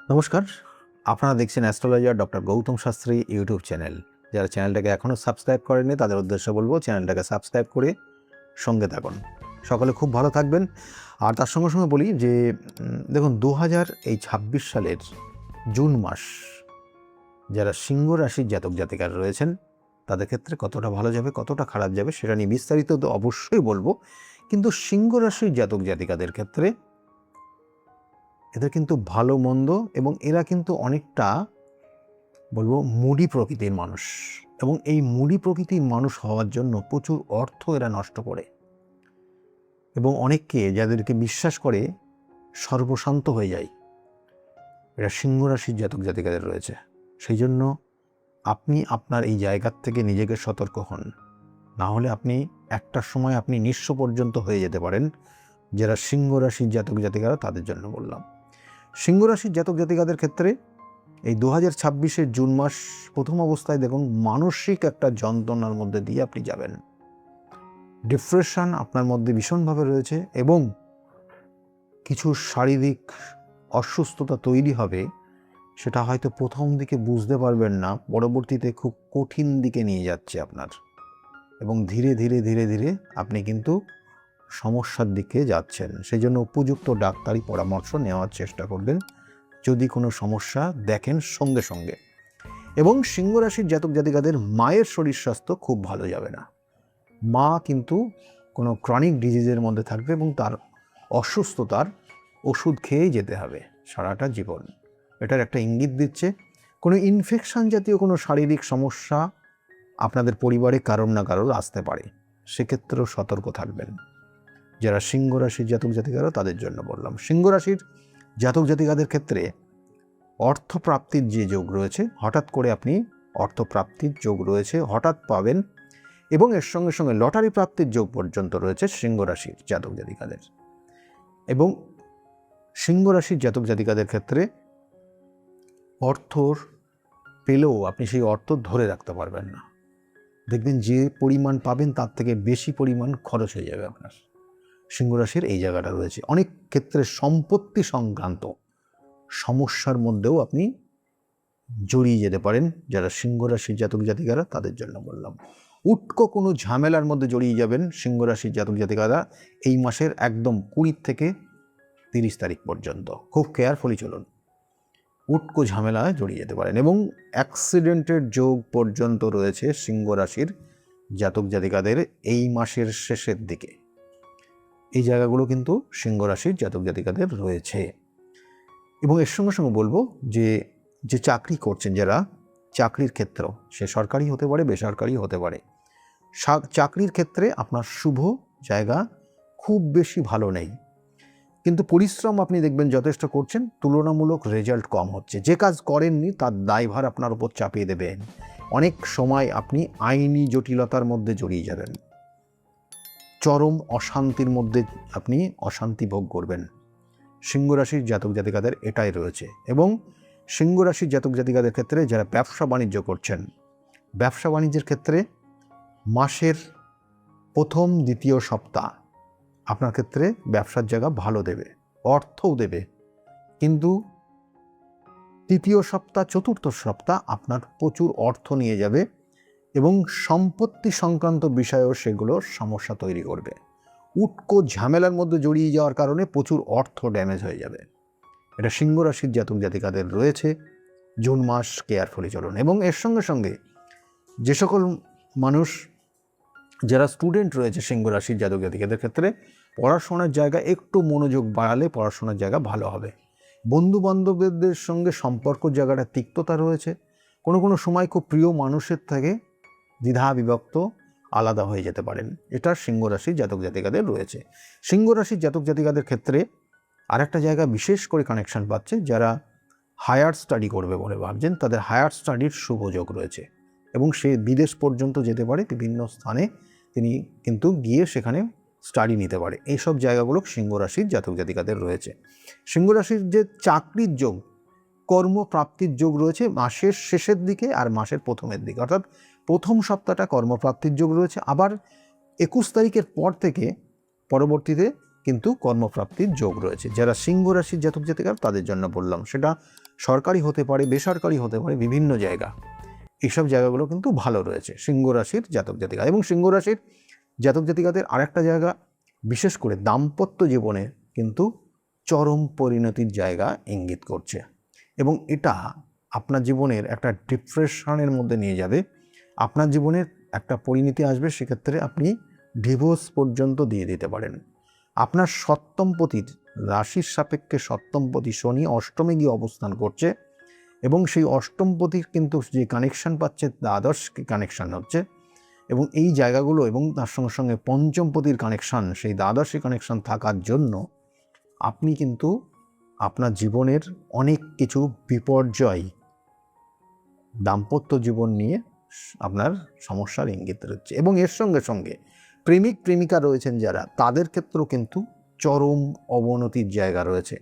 নমস্কার, আপনারা দেখছেন astrologer doctor Gautam Shastri YouTube channel. যারা চ্যানেলটাকে এখনও সাবস্ক্রাইব করেননি তাদের উদ্দেশ্যে বলবো চ্যানেলটাকে সাবস্ক্রাইব করে সঙ্গে থাকুন। সকলে খুব ভালো থাকবেন। আর তার সঙ্গে সঙ্গে বলি যে দেখুন 2026 সালের জুন মাস যারা সিংহ রাশির জাতক জাতিকারা রয়েছেন তাদের ক্ষেত্রে কতটা ভালো যাবে কতটা খারাপ যাবে সেটা নিয়ে বিস্তারিত তো অবশ্যই বলবো, কিন্তু সিংহ রাশির জাতক জাতিকাদের ক্ষেত্রে এদের কিন্তু ভালো মন্দ এবং এরা কিন্তু অনেকটা বলবো মুডি প্রকৃতির মানুষ, এবং এই মুডি প্রকৃতির মানুষ হওয়ার জন্য প্রচুর অর্থ এরা নষ্ট করে এবং অনেককে যাদেরকে বিশ্বাস করে সর্বশান্ত হয়ে যায়। এরা সিংহ রাশির জাতক জাতিকাদের রয়েছে। সেই জন্য আপনি আপনার এই জায়গার থেকে নিজেকে সতর্ক হন, না হলে আপনি একটা সময় আপনি নিঃস্ব পর্যন্ত হয়ে যেতে পারেন। যারা সিংহ রাশির জাতক জাতিকারা তাদের জন্য বললাম। সিংহ রাশির জাতক জাতিকাদের ক্ষেত্রে এই 2026-এর জুন মাস প্রথম অবস্থায় দেখুন মানসিক একটা যন্ত্রণার মধ্যে দিয়ে আপনি যাবেন। ডিপ্রেশন আপনার মধ্যে ভীষণভাবে রয়েছে এবং কিছু শারীরিক অসুস্থতা তৈরি হবে, সেটা হয়তো প্রথম দিকে বুঝতে পারবেন না, পরবর্তীতে খুব কঠিন দিকে নিয়ে যাচ্ছে আপনার, এবং ধীরে ধীরে ধীরে ধীরে আপনি কিন্তু সমস্যার দিকে যাচ্ছেন। সেই জন্য উপযুক্ত ডাক্তারি পরামর্শ নেওয়ার চেষ্টা করবেন যদি কোনো সমস্যা দেখেন সঙ্গে সঙ্গে। এবং সিংহ রাশির জাতক জাতিকাদের মায়ের শরীর স্বাস্থ্য খুব ভালো যাবে না। মা কিন্তু কোনো ক্রনিক ডিজিজের মধ্যে থাকবে এবং তার অসুস্থতার ওষুধ খেয়েই যেতে হবে সারাটা জীবন। এটার একটা ইঙ্গিত দিচ্ছে কোনো ইনফেকশন জাতীয় কোনো শারীরিক সমস্যা আপনাদের পরিবারে কারোর না কারোর আসতে পারে, সেক্ষেত্রেও সতর্ক থাকবেন। যারা সিংহ রাশির জাতক জাতিকারা তাদের জন্য বললাম। সিংহ রাশির জাতক জাতিকাদের ক্ষেত্রে অর্থপ্রাপ্তির যে যোগ রয়েছে, হঠাৎ করে আপনি অর্থপ্রাপ্তির যোগ রয়েছে, হঠাৎ পাবেন, এবং এর সঙ্গে সঙ্গে লটারি প্রাপ্তির যোগ পর্যন্ত রয়েছে সিংহ রাশির জাতক জাতিকাদের। এবং সিংহ রাশির জাতক জাতিকাদের ক্ষেত্রে অর্থর পেলেও আপনি সেই অর্থ ধরে রাখতে পারবেন না। দেখবেন যে পরিমাণ পাবেন তার থেকে বেশি পরিমাণ খরচ হয়ে যাবে আপনার। সিংহ রাশির এই জায়গাটা রয়েছে। অনেক ক্ষেত্রে সম্পত্তি সংক্রান্ত সমস্যার মধ্যেও আপনি জড়িয়ে যেতে পারেন। যারা সিংহ রাশির জাতক জাতিকারা তাদের জন্য বললাম। উটকো কোনো ঝামেলার মধ্যে জড়িয়ে যাবেন সিংহ রাশির জাতক জাতিকারা এই মাসের একদম 20 থেকে 30 তারিখ পর্যন্ত। খুব কেয়ারফুলি চলুন, উটকো ঝামেলায় জড়িয়ে যেতে পারেন। এবং অ্যাক্সিডেন্টের যোগ পর্যন্ত রয়েছে সিংহ রাশির জাতক জাতিকাদের এই মাসের শেষের দিকে। এই জায়গাগুলো কিন্তু সিংহ রাশির জাতক জাতিকাদের রয়েছে। এবং এর সঙ্গে সঙ্গে বলবো যে যে চাকরি করছেন, যারা চাকরির ক্ষেত্র, সে সরকারি হতে পারে বেসরকারি হতে পারে, চাকরির ক্ষেত্রে আপনার শুভ জায়গা খুব বেশি ভালো নেই, কিন্তু পরিশ্রম আপনি দেখবেন যথেষ্ট করছেন, তুলনামূলক রেজাল্ট কম হচ্ছে। যে কাজ করেননি তার দায়ভার আপনার উপর চাপিয়ে দেবেন। অনেক সময় আপনি আইনি জটিলতার মধ্যে জড়িয়ে যাবেন, চরম অশান্তির মধ্যে আপনি অশান্তি ভোগ করবেন। সিংহ রাশির জাতক জাতিকাদের এটাই রয়েছে। এবং সিংহ রাশির জাতক জাতিকাদের ক্ষেত্রে যারা ব্যবসা বাণিজ্য করছেন, ব্যবসা বাণিজ্যের ক্ষেত্রে মাসের প্রথম দ্বিতীয় সপ্তাহ আপনার ক্ষেত্রে ব্যবসার জায়গা ভালো দেবে, অর্থও দেবে, কিন্তু তৃতীয় সপ্তাহ চতুর্থ সপ্তাহ আপনার প্রচুর অর্থ নিয়ে যাবে এবং সম্পত্তি সংক্রান্ত বিষয়েও সেগুলো সমস্যা তৈরি করবে। উটকো ঝামেলার মধ্যে জড়িয়ে যাওয়ার কারণে প্রচুর অর্থ ড্যামেজ হয়ে যাবে। এটা সিংহ রাশির জাতক জাতিকাদের রয়েছে। জুন মাস কেয়ারফুলি চলুন। এবং এর সঙ্গে সঙ্গে যে সকল মানুষ যারা স্টুডেন্ট রয়েছে সিংহ রাশির জাতক জাতিকাদের ক্ষেত্রে পড়াশোনার জায়গা একটু মনোযোগ বাড়ালে পড়াশোনার জায়গা ভালো হবে। বন্ধু বান্ধবদের সঙ্গে সম্পর্ক জায়গাটা তিক্ততা রয়েছে, কোনো কোনো সময় খুব প্রিয় মানুষের থেকে দ্বিধা বিভক্ত আলাদা হয়ে যেতে পারেন। এটা সিংহ রাশির জাতক জাতিকাদের রয়েছে। সিংহ রাশির জাতক জাতিকাদের ক্ষেত্রে আরেকটা জায়গা বিশেষ করে কানেকশন পাচ্ছে, যারা হায়ার স্টাডি করবে বলে ভাবছেন তাদের হায়ার স্টাডির শুভ যোগ রয়েছে এবং সে বিদেশ পর্যন্ত যেতে পারে, বিভিন্ন স্থানে তিনি কিন্তু গিয়ে সেখানে স্টাডি নিতে পারে। এইসব জায়গাগুলো সিংহ রাশির জাতক জাতিকাদের রয়েছে। সিংহ রাশির যে চাকরির যোগ, কর্মপ্রাপ্তির যোগ রয়েছে মাসের শেষের দিকে আর মাসের প্রথমের দিকে, অর্থাৎ প্রথম সপ্তাহটা কর্মপ্রাপ্তির যোগ রয়েছে, আবার 21 তারিখের পর থেকে পরবর্তীতে কিন্তু কর্মপ্রাপ্তির যোগ রয়েছে। যারা সিংহ রাশির জাতক জাতিকা তাদের জন্য বললাম, সেটা সরকারি হতে পারে, বেসরকারি হতে পারে, বিভিন্ন জায়গা, এইসব জায়গাগুলো কিন্তু ভালো রয়েছে সিংহ রাশির জাতক জাতিকা। এবং সিংহ রাশির জাতক জাতিকাদের আরেকটা জায়গা, বিশেষ করে দাম্পত্য জীবনে কিন্তু চরম পরিণতির জায়গা ইঙ্গিত করছে, এবং এটা আপনার জীবনের একটা ডিপ্রেশনের মধ্যে নিয়ে যাবে। আপনার জীবনের একটা পরিণতি আসবে, সেক্ষেত্রে আপনি ডিভোর্স পর্যন্ত দিয়ে দিতে পারেন। আপনার সপ্তমপতির রাশির সাপেক্ষে সপ্তমপতি শনি অষ্টমে গিয়ে অবস্থান করছে, এবং সেই অষ্টমপতির কিন্তু যে কানেকশান পাচ্ছে দ্বাদশ কানেকশান হচ্ছে, এবং এই জায়গাগুলো এবং তার সঙ্গে সঙ্গে পঞ্চমপতির কানেকশান, সেই দ্বাদশী কানেকশান থাকার জন্য আপনি কিন্তু আপনার জীবনের অনেক কিছু বিপর্যয় দাম্পত্য জীবন নিয়ে আপনার সমস্যার ইঙ্গিত রয়েছে। এবং এর সঙ্গে সঙ্গে প্রেমিক প্রেমিকা রয়েছেন যারা, তাদের ক্ষেত্রেও কিন্তু চরম অবনতির জায়গা রয়েছে,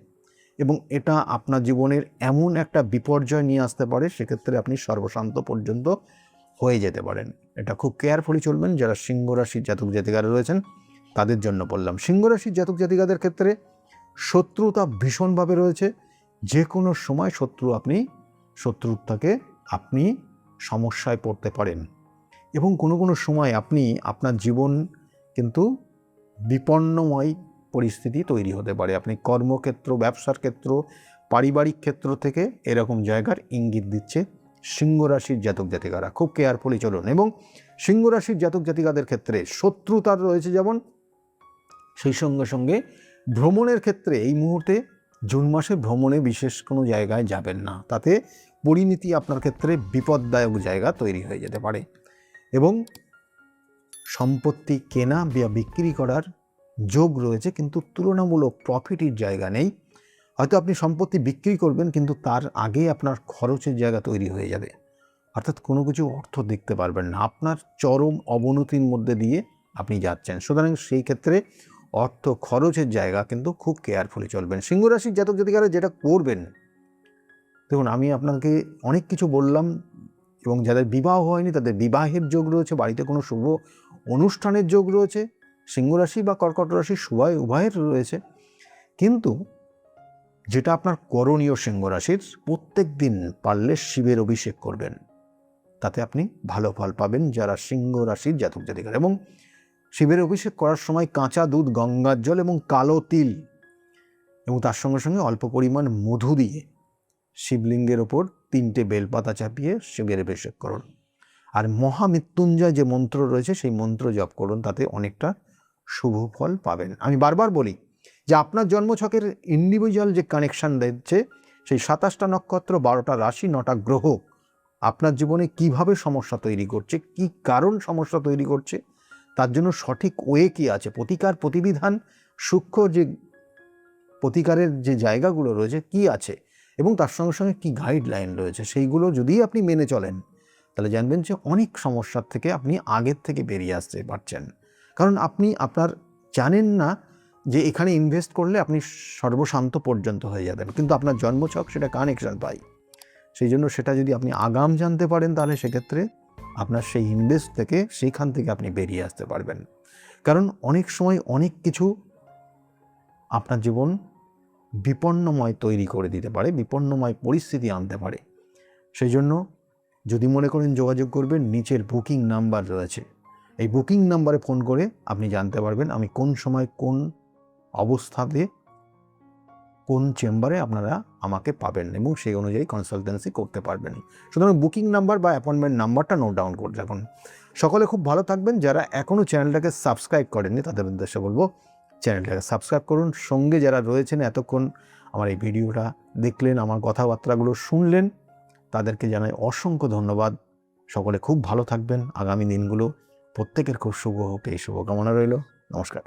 এবং এটা আপনার জীবনের এমন একটা বিপর্যয় নিয়ে আসতে পারে, সেক্ষেত্রে আপনি সর্বশান্ত পর্যন্ত হয়ে যেতে পারেন। এটা খুব কেয়ারফুলি চলবেন। যারা সিংহ রাশির জাতক জাতিকারা রয়েছেন তাদের জন্য বললাম। সিংহ রাশির জাতক জাতিকাদের ক্ষেত্রে শত্রুতা ভীষণভাবে রয়েছে। যে কোনো সময় শত্রুর থেকে আপনি সমস্যায় পড়তে পারেন, এবং কোনো কোনো সময় আপনি আপনার জীবন কিন্তু বিপন্নময় পরিস্থিতি তৈরি হতে পারে। আপনি কর্মক্ষেত্র, ব্যবসার ক্ষেত্র, পারিবারিক ক্ষেত্র থেকে এরকম জায়গার ইঙ্গিত দিচ্ছে সিংহ রাশির জাতক জাতিকারা। খুব কেয়ারফুলি চলুন। এবং সিংহ রাশির জাতক জাতিকাদের ক্ষেত্রে শত্রুতার রয়েছে যেমন, সেই সঙ্গে সঙ্গে ভ্রমণের ক্ষেত্রে এই মুহূর্তে জুন মাসে ভ্রমণে বিশেষ কোনো জায়গায় যাবেন না, তাতে পরিণতি আপনার ক্ষেত্রে বিপদদায়ক জায়গা তৈরি হয়ে যেতে পারে। এবং সম্পত্তি কেনা বা বিক্রি করার যোগ রয়েছে, কিন্তু তুলনামূলক প্রফিটের জায়গা নেই। হয়তো আপনি সম্পত্তি বিক্রি করবেন, কিন্তু তার আগে আপনার খরচের জায়গা তৈরি হয়ে যাবে, অর্থাৎ কোনো কিছু অর্থ দেখতে পারবেন না, আপনার চরম অবনতির মধ্যে দিয়ে আপনি যাচ্ছেন। সুতরাং সেই ক্ষেত্রে অর্থ খরচের জায়গা কিন্তু খুব কেয়ারফুলি চলবেন। সিংহ রাশির জাতক জাতিকারা যেটা করবেন, দেখুন আমি আপনাকে অনেক কিছু বললাম, এবং যাদের বিবাহ হয়নি তাদের বিবাহের যোগ রয়েছে, বাড়িতে কোনো শুভ অনুষ্ঠানের যোগ রয়েছে, সিংহ রাশি বা কর্কট রাশি উভয়ের রয়েছে। কিন্তু যেটা আপনার করণীয় সিংহ রাশির, প্রত্যেক দিন পারলে শিবের অভিষেক করবেন, তাতে আপনি ভালো ফল পাবেন যারা সিংহ রাশির জাতক জাতিকার। এবং শিবের অভিষেক করার সময় কাঁচা দুধ, গঙ্গার জল এবং কালো তিল, এবং তার সঙ্গে সঙ্গে অল্প পরিমাণ মধু দিয়ে শিবলিঙ্গের ওপর 3টে বেলপাতা চাপিয়ে শিবের অভিষেক করুন। আর মহামৃত্যুঞ্জয় যে মন্ত্র রয়েছে সেই মন্ত্র জপ করুন, তাতে অনেকটা শুভ ফল পাবেন। আমি বারবার বলি যে আপনার জন্মছকের ইন্ডিভিজুয়াল যে কানেকশান দিচ্ছে, সেই 27টা নক্ষত্র, 12টা রাশি, 9টা গ্রহ আপনার জীবনে কিভাবে সমস্যা তৈরি করছে, কি কারণ সমস্যা তৈরি করছে, তার জন্য সঠিক ওয়ে কী আছে, প্রতিকার প্রতিবিধান, সূক্ষ্ম যে প্রতিকারের যে জায়গাগুলো রয়েছে কি আছে, এবং তার সঙ্গে সঙ্গে কী গাইডলাইন রয়েছে, সেইগুলো যদি আপনি মেনে চলেন, তাহলে জানবেন যে অনেক সমস্যার থেকে আপনি আগের থেকে বেরিয়ে আসতে পারছেন। কারণ আপনি আপনার জানেন না যে এখানে ইনভেস্ট করলে আপনি সর্বশান্ত পর্যন্ত হয়ে যাবেন, কিন্তু আপনার জন্মছক সেটা কানেকশান পাই। সেই জন্য সেটা যদি আপনি আগাম জানতে পারেন, তাহলে সেক্ষেত্রে আপনার সেই ইনভেস্ট থেকে, সেইখান থেকে আপনি বেরিয়ে আসতে পারবেন। কারণ অনেক সময় অনেক কিছু আপনার জীবন বিপন্নময় তৈরি করে দিতে পারে, বিপন্নময় পরিস্থিতি আনতে পারে। সেই জন্য যদি মনে করেন যোগাযোগ করবেন, নিচের বুকিং নাম্বার রয়েছে, এই বুকিং নাম্বারে ফোন করে আপনি জানতে পারবেন আমি কোন সময় কোন অবস্থাতে কোন চেম্বারে আপনারা আমাকে পাবেন, এবং সেই অনুযায়ী কনসালটেন্সি করতে পারবেন। সুতরাং বুকিং নাম্বার বা অ্যাপয়েন্টমেন্ট নাম্বারটা নোট ডাউন করে রাখুন। সকলে খুব ভালো থাকবেন। যারা এখনও চ্যানেলটাকে সাবস্ক্রাইব করেননি তাদের উদ্দেশ্যে বলবো চ্যানেলটাকে সাবস্ক্রাইব করুন। সঙ্গে যারা রয়েছেন এতক্ষণ আমার এই ভিডিওটা দেখলেন, আমার কথাবার্তাগুলো শুনলেন, তাদেরকে জানাই অসংখ্য ধন্যবাদ। সকলে খুব ভালো থাকবেন। আগামী দিনগুলো প্রত্যেকের খুব শুভ হোক, এই শুভকামনা রইল। নমস্কার।